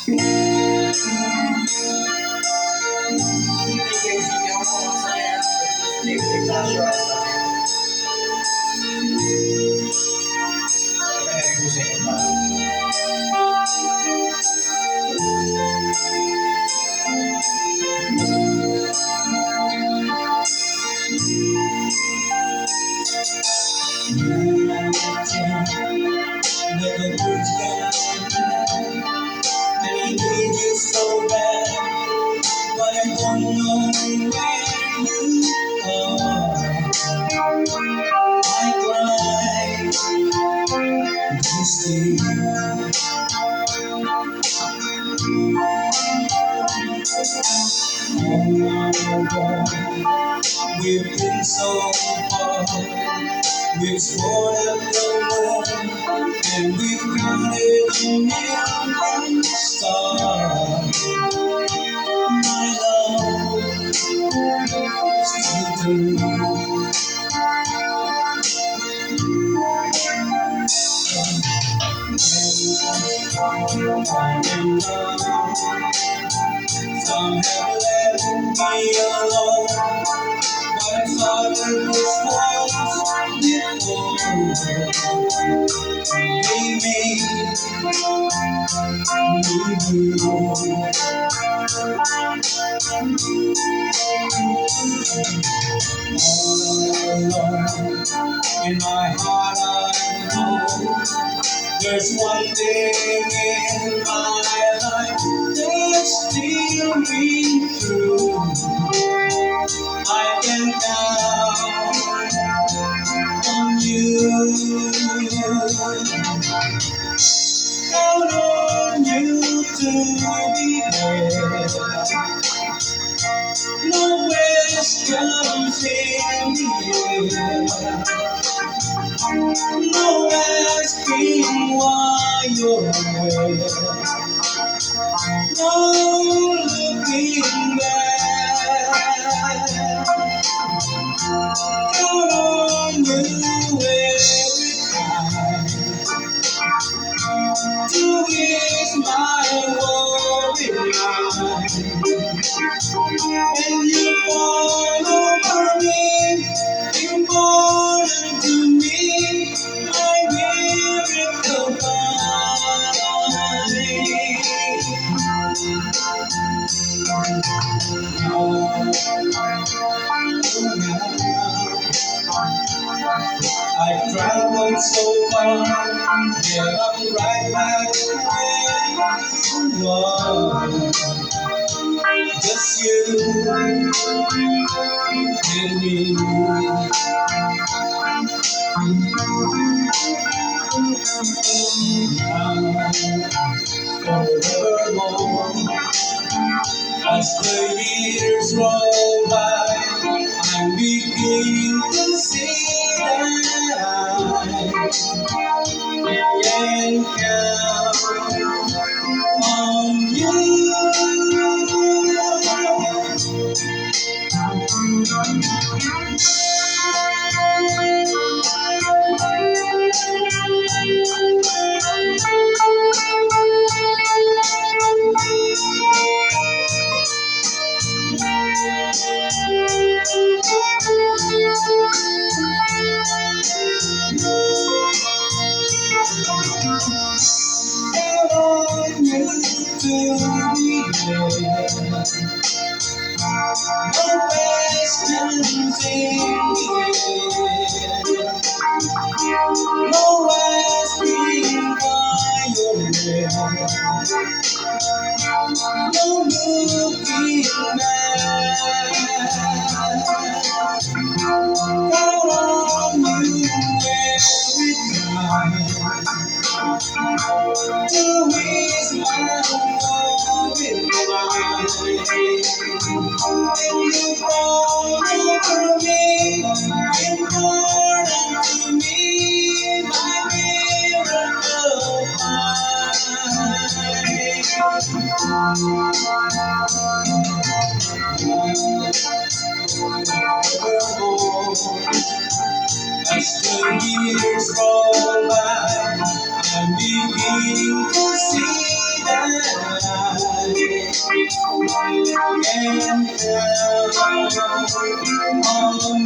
Never words down, and I need you so bad, but I don't know where you are. I cry, you stay. We've been so far, we've sworn at the moon, and we've counted a million stars. My love, still do. Some have left me alone, but I started this once before. Baby, you all alone. In my heart I know there's one thing in my life that's steering through. I can count on you. Count on you to be there. No questions in the air. No asking why you're away. No looking back. Count on you every time to ease my worry mind. And you fall over me, important to me, my miracle I've traveled so far, yet I'm right back where you are. Just you and me. Forevermore, as the years roll by, I'm beginning to see that I can count on you. Count on you to be there. No questions in the air. No asking why you're there. No looking back. Count on you every time to ease my worry mind. And you fall over me, important to me, my miracle fine. As the years roll by, I'm beginning to see that and down.